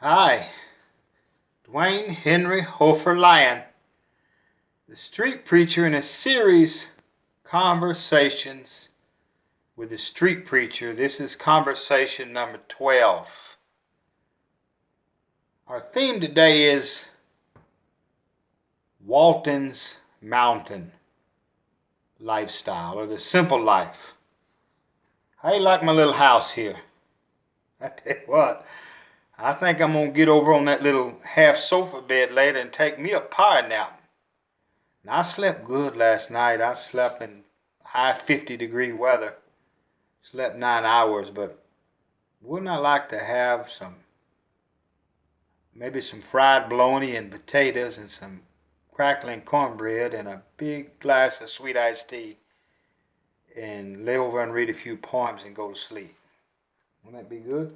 Hi, Duane Henry Hoefer Lyon, the street preacher in a series, Conversations with the Street Preacher. This is conversation number 12. Our theme today is Waltons Mountain lifestyle, or the simple life. How you like my little house here? I tell you what, I think I'm going to get over on that little half sofa bed later and take me a power nap. Now, I slept good last night. I slept in high 50-degree weather. Slept 9 hours, but wouldn't I like to have maybe some fried bologna and potatoes and some crackling cornbread and a big glass of sweet iced tea and lay over and read a few poems and go to sleep. Wouldn't that be good?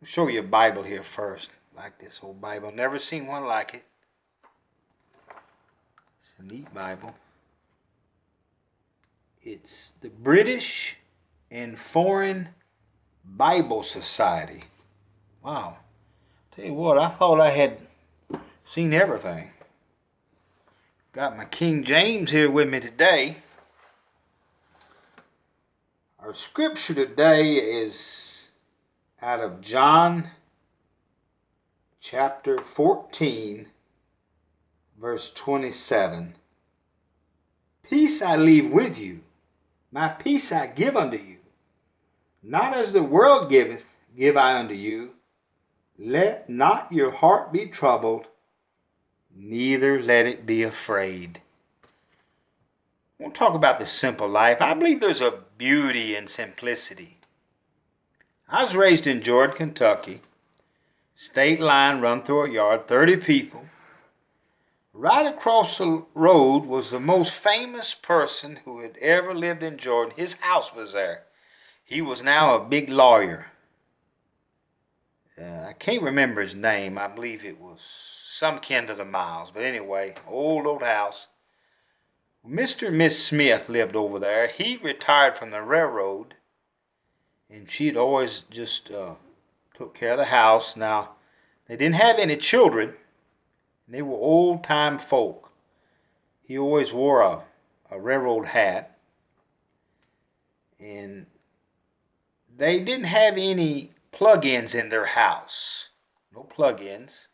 I'll show you a Bible here first. Like this old Bible. Never seen one like it. It's a neat Bible. It's the British and Foreign Bible Society. Wow. Tell you what, I thought I had seen everything. Got my King James here with me today. Our scripture today is out of John chapter 14, verse 27. Peace I leave with you, my peace I give unto you. Not as the world giveth, give I unto you. Let not your heart be troubled, neither let it be afraid. I want to talk about the simple life. I believe there's a beauty in simplicity. I was raised in Jordan, Kentucky. State line run through a yard, 30 people. Right across the road was the most famous person who had ever lived in Jordan. His house was there. He was now a big lawyer. I can't remember his name. I believe it was some kin to the Miles. But anyway, old house. Mr. and Miss Smith lived over there. He retired from the railroad, and she'd always just took care of the house. Now, they didn't have any children. They were old-time folk. He always wore a railroad hat. And they didn't have any plug-ins in their house. No plug-ins.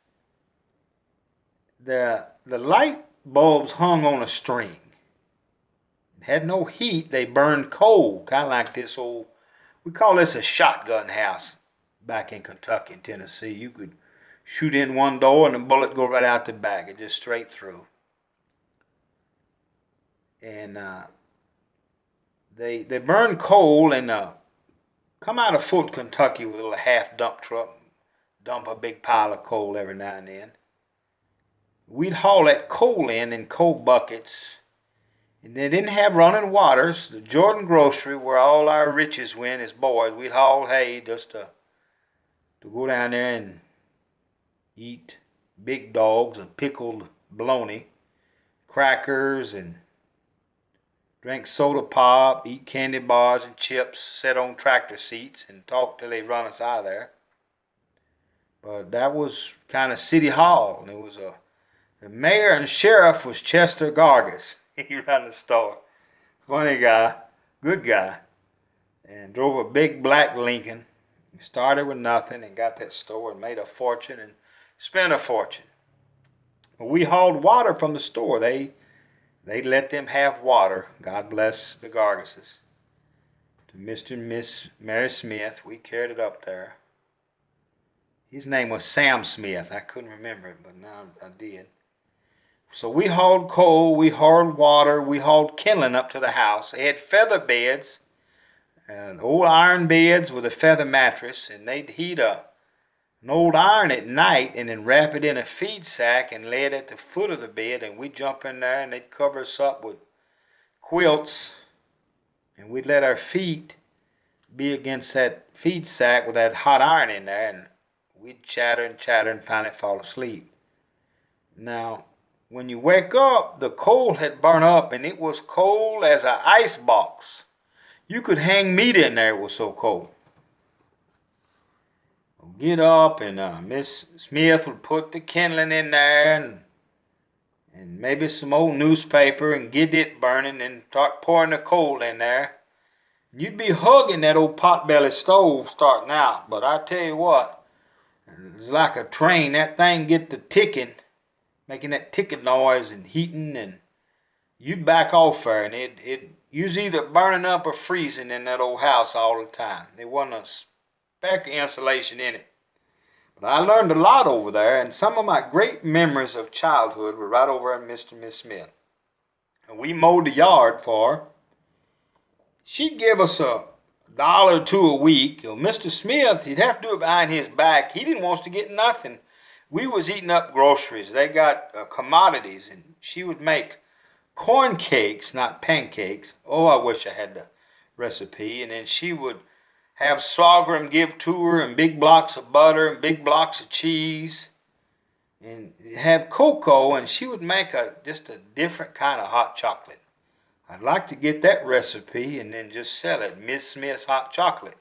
The light bulbs hung on a string. Had no heat. They burned coal, kind of like this old, we call this a shotgun house back in Kentucky and Tennessee. You could shoot in one door and the bullet go right out the back. It just straight through. And they burned coal and come out of Fort Kentucky with a little half dump truck, dump a big pile of coal every now and then. We'd haul that coal in coal buckets. And they didn't have running waters. The Jordan grocery, where all our riches went as boys, we'd haul hay just to go down there and eat big dogs and pickled bologna, crackers, and drink soda pop, eat candy bars and chips, sit on tractor seats and talk till they run us out of there. But that was kind of City Hall. And it was the mayor and sheriff was Chester Gargis. He ran the store. Funny guy, good guy. And drove a big black Lincoln. He started with nothing and got that store and made a fortune and spent a fortune. But we hauled water from the store. They let them have water. God bless the Gargises. To Mr. and Miss Mary Smith, we carried it up there. His name was Sam Smith. I couldn't remember it, but now I did. So we hauled coal, we hauled water, we hauled kindling up to the house. They had feather beds, and old iron beds with a feather mattress, and they'd heat an old iron at night and then wrap it in a feed sack and lay it at the foot of the bed, and we'd jump in there and they'd cover us up with quilts, and we'd let our feet be against that feed sack with that hot iron in there, and we'd chatter and finally fall asleep. Now, when you wake up, the coal had burned up, and it was cold as an ice box. You could hang meat in there, it was so cold. get up and Miss Smith would put the kindling in there and maybe some old newspaper and get it burning and start pouring the coal in there. You'd be hugging that old potbelly stove starting out, but I tell you what, it's like a train. That thing get to ticking, making that ticking noise and heating, and you'd back off there, and you was either burning up or freezing in that old house all the time. There wasn't a speck of insulation in it. But I learned a lot over there, and some of my great memories of childhood were right over at Mr. and Miss Smith. And we mowed the yard for her. She'd give us $1 or $2 a week. Mr. Smith, he'd have to do it behind his back. He didn't want us to get nothing. We was eating up groceries. They got commodities, and she would make corn cakes, not pancakes. Oh, I wish I had the recipe. And then she would have sorghum give to her, and big blocks of butter, and big blocks of cheese, and have cocoa, and she would make just a different kind of hot chocolate. I'd like to get that recipe and then just sell it, Miss Smith's hot chocolate.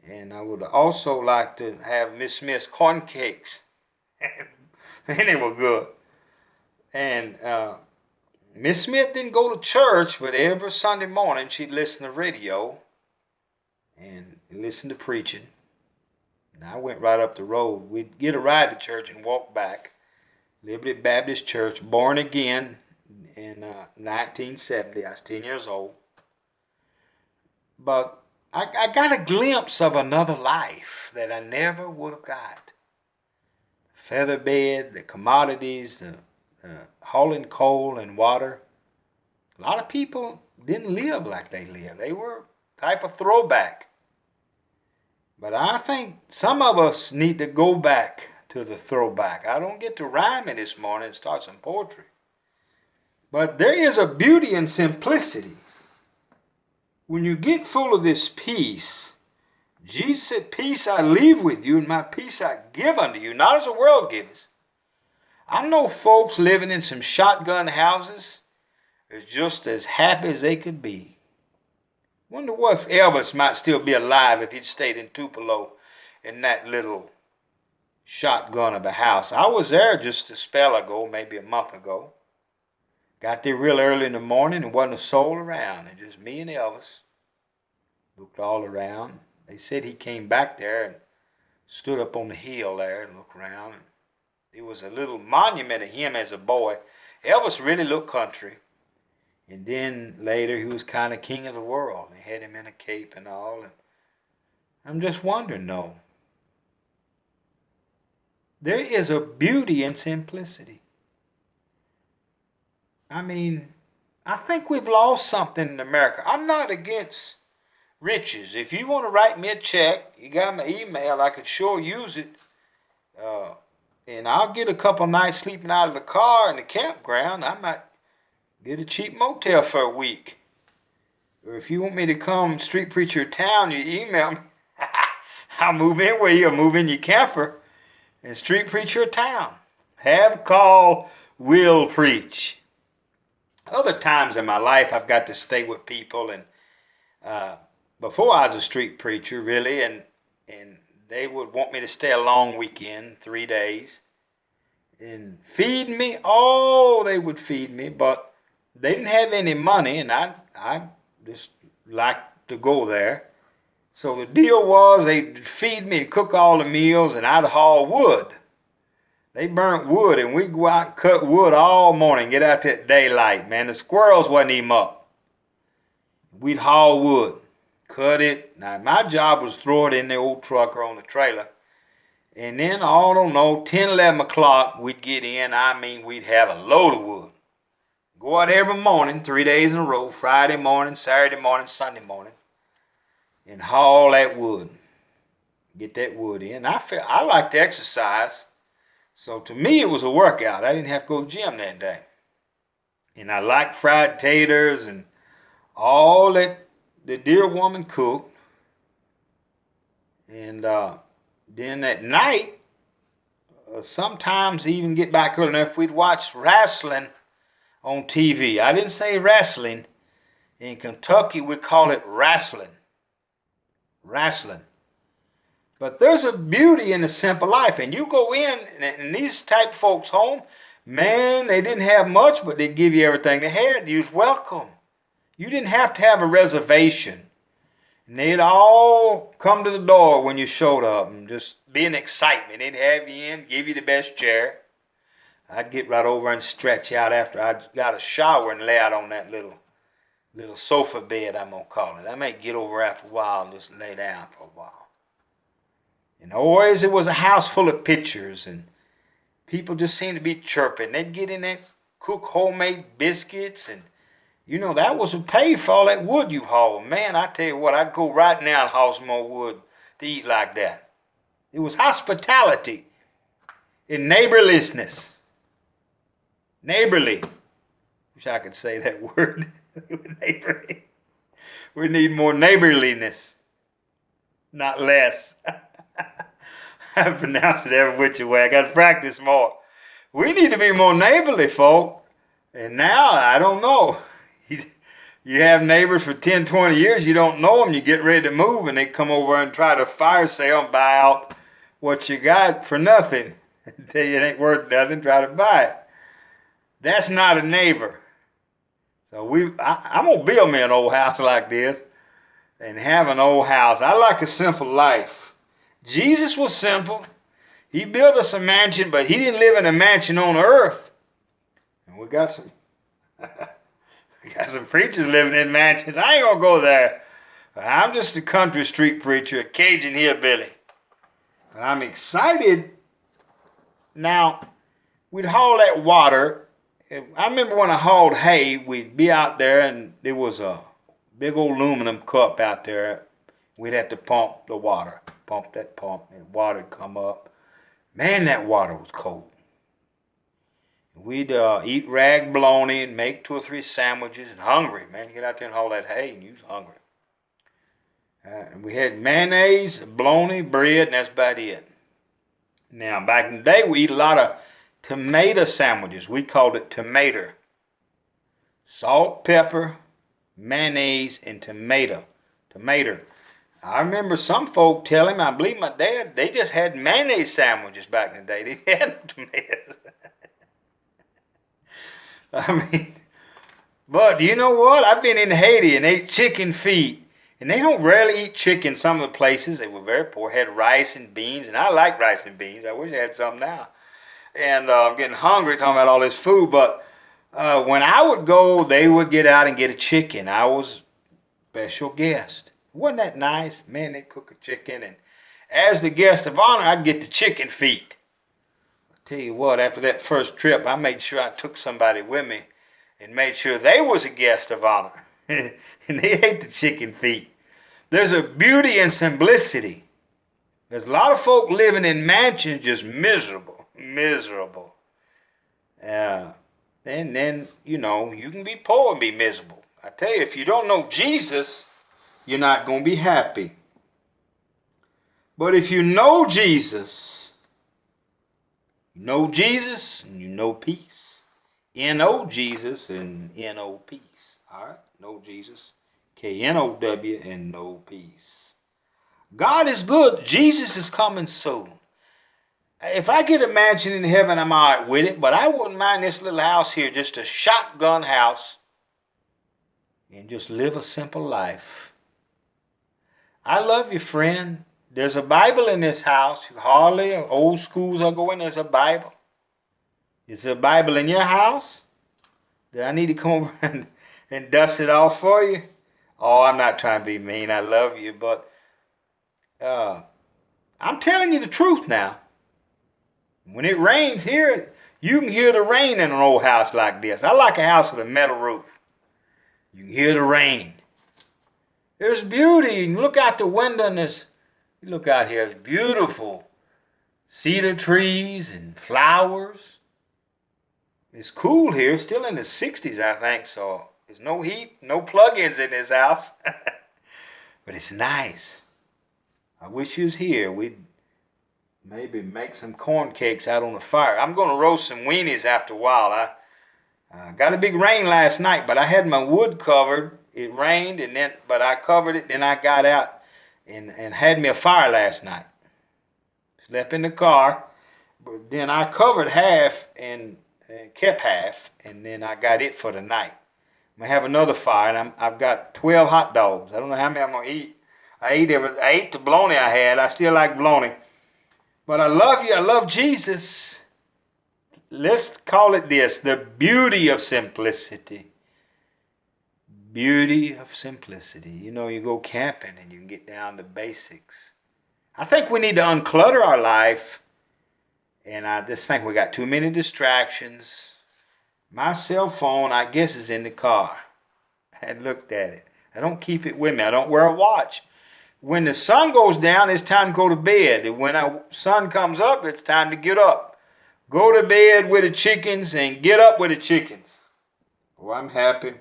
And I would also like to have Miss Smith's corn cakes. And they were good. And Miss Smith didn't go to church, but every Sunday morning she'd listen to radio and listen to preaching. And I went right up the road. We'd get a ride to church and walk back. Liberty Baptist Church, born again in 1970. I was 10 years old. But I got a glimpse of another life that I never would have got. Feather bed, the commodities, the hauling coal and water. A lot of people didn't live like they lived. They were type of throwback. But I think some of us need to go back to the throwback. I don't get to rhyme it this morning and start some poetry. But there is a beauty in simplicity. When you get full of this peace, Jesus said, peace I leave with you, and my peace I give unto you, not as the world gives. I know folks living in some shotgun houses are just as happy as they could be. Wonder what if Elvis might still be alive if he'd stayed in Tupelo in that little shotgun of a house. I was there just a spell ago, maybe a month ago. Got there real early in the morning and wasn't a soul around, and just me and Elvis. Looked all around. They said he came back there and stood up on the hill there and looked around. And there was a little monument of him as a boy. Elvis really looked country. And then later he was kind of king of the world. They had him in a cape and all. And I'm just wondering, though. There is a beauty in simplicity. I mean, I think we've lost something in America. I'm not against riches. If you want to write me a check, you got my email, I could sure use it. And I'll get a couple nights sleeping out of the car in the campground. I might get a cheap motel for a week. Or if you want me to come street preacher town, you email me. I'll move in with you. I'll move in your camper and street preacher town. Have call, will preach. Other times in my life, I've got to stay with people, and before I was a street preacher, really, and they would want me to stay a long weekend, 3 days, and feed me. Oh, they would feed me, but they didn't have any money, and I just liked to go there. So the deal was they'd feed me and cook all the meals, and I'd haul wood. They burnt wood, and we'd go out and cut wood all morning, get out that daylight, man. The squirrels wasn't even up. We'd haul wood, cut it. Now, my job was throw it in the old truck or on the trailer. And then, I don't know, 10, 11 o'clock, we'd get in. I mean, we'd have a load of wood. Go out every morning, 3 days in a row, Friday morning, Saturday morning, Sunday morning, and haul that wood. Get that wood in. I like to exercise. So to me, it was a workout. I didn't have to go to the gym that day. And I liked fried taters and all that the dear woman cooked. And then at night, sometimes even get back early enough, we'd watch wrestling on TV. I didn't say wrestling. In Kentucky, we call it wrestling. Wrestling. But there's a beauty in the simple life. And you go in these type folks' home, man, they didn't have much, but they'd give you everything they had. You was welcome. You didn't have to have a reservation. And they'd all come to the door when you showed up and just be an excitement. They'd have you in, give you the best chair. I'd get right over and stretch out after I got a shower and lay out on that little sofa bed, I'm going to call it. I may get over after a while and just lay down for a while. And always it was a house full of pictures, and people just seemed to be chirping. They'd get in there, cook homemade biscuits, and you know, that was paid for all that wood you hauled. Man, I tell you what, I'd go right now and haul some more wood to eat like that. It was hospitality and neighborliness. Neighborly. Wish I could say that word. Neighborly. We need more neighborliness, not less. I pronounce it every which way. I got to practice more. We need to be more neighborly, folk. And now, I don't know. You have neighbors for 10, 20 years, you don't know them, you get ready to move, and they come over and try to fire sale and buy out what you got for nothing. Tell you it ain't worth nothing, try to buy it. That's not a neighbor. So I'm going to build me an old house like this and have an old house. I like a simple life. Jesus was simple. He built us a mansion, but he didn't live in a mansion on earth. And we got some preachers living in mansions. I ain't going to go there. I'm just a country street preacher, a Cajun hillbilly. But I'm excited. Now, we'd haul that water. I remember when I hauled hay, we'd be out there and there was a big old aluminum cup out there. We'd have to pump the water. Pump that pump and water would come up. Man, that water was cold. We'd eat rag bologna and make 2 or 3 sandwiches and hungry. Man, you get out there and haul that hay and you was hungry. And we had mayonnaise, bologna, bread, and that's about it. Now, back in the day, we eat a lot of tomato sandwiches. We called it tomato. Salt, pepper, mayonnaise, and tomato. Tomato. I remember some folk telling me, I believe my dad, they just had mayonnaise sandwiches back in the day. They had no tomatoes. I mean, but you know what? I've been in Haiti and ate chicken feet. And they don't rarely eat chicken some of the places. They were very poor. Had rice and beans. And I like rice and beans. I wish I had some now. And I'm getting hungry talking about all this food. But when I would go, they would get out and get a chicken. I was special guest. Wasn't that nice? Man, they cook a chicken. And as the guest of honor, I'd get the chicken feet. Tell you what, after that first trip, I made sure I took somebody with me and made sure they was a guest of honor. And they ate the chicken feet. There's a beauty in simplicity. There's a lot of folk living in mansions just miserable. Miserable. And then, you know, you can be poor and be miserable. I tell you, if you don't know Jesus, you're not going to be happy. But if you know Jesus, you know Jesus and you know peace. N-O Jesus and N-O peace. All right? Know Jesus. K-N-O-W and know peace. God is good. Jesus is coming soon. If I get a mansion in heaven, I'm all right with it. But I wouldn't mind this little house here, just a shotgun house. And just live a simple life. I love you, friend. There's a Bible in this house. Hardly old schools are going. There's a Bible. Is there a Bible in your house? Do I need to come over and dust it off for you? Oh, I'm not trying to be mean. I love you, but I'm telling you the truth now. When it rains here, you can hear the rain in an old house like this. I like a house with a metal roof. You can hear the rain. There's beauty. You can look out the window and you look out here, it's beautiful. Cedar trees and flowers. It's cool here, still in the 60s, I think, so there's no heat, no plug-ins in this house. But it's nice. I wish you was here. We'd maybe make some corn cakes out on the fire. I'm going to roast some weenies after a while. I got a big rain last night, but I had my wood covered. It rained, but I covered it, then I got out and had me a fire last night. Slept in the car, but then I covered half and kept half, and then I got it for the night. I'm gonna have another fire, and I've got 12 hot dogs. I don't know how many I'm gonna eat. I ate the bologna I had. I still like bologna. But I love you. I love Jesus. Let's call it this: the beauty of simplicity. Beauty of simplicity. You know, you go camping and you can get down to basics. I think we need to unclutter our life. And I just think we got too many distractions. My cell phone, I guess, is in the car. I had looked at it. I don't keep it with me. I don't wear a watch. When the sun goes down, it's time to go to bed. And when the sun comes up, it's time to get up. Go to bed with the chickens and get up with the chickens. Oh, I'm happy.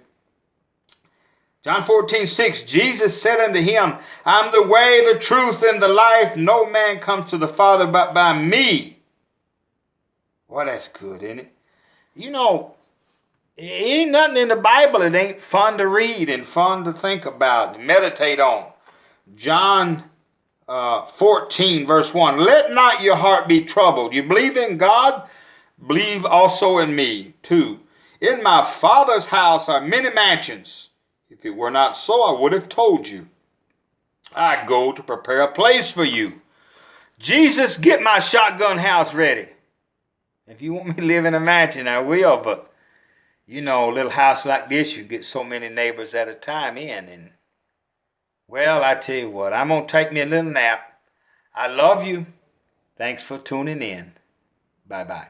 John 14:6, Jesus said unto him, I'm the way, the truth, and the life. No man comes to the Father but by me. Well, that's good, isn't it? You know, ain't nothing in the Bible that ain't fun to read and fun to think about and meditate on. John 14, verse 1. Let not your heart be troubled. You believe in God? Believe also in me. 2. In my Father's house are many mansions. If it were not so, I would have told you. I go to prepare a place for you. Jesus, get my shotgun house ready. If you want me to live in a mansion, I will. But, you know, a little house like this, you get so many neighbors at a time in. And, well, I tell you what, I'm going to take me a little nap. I love you. Thanks for tuning in. Bye-bye.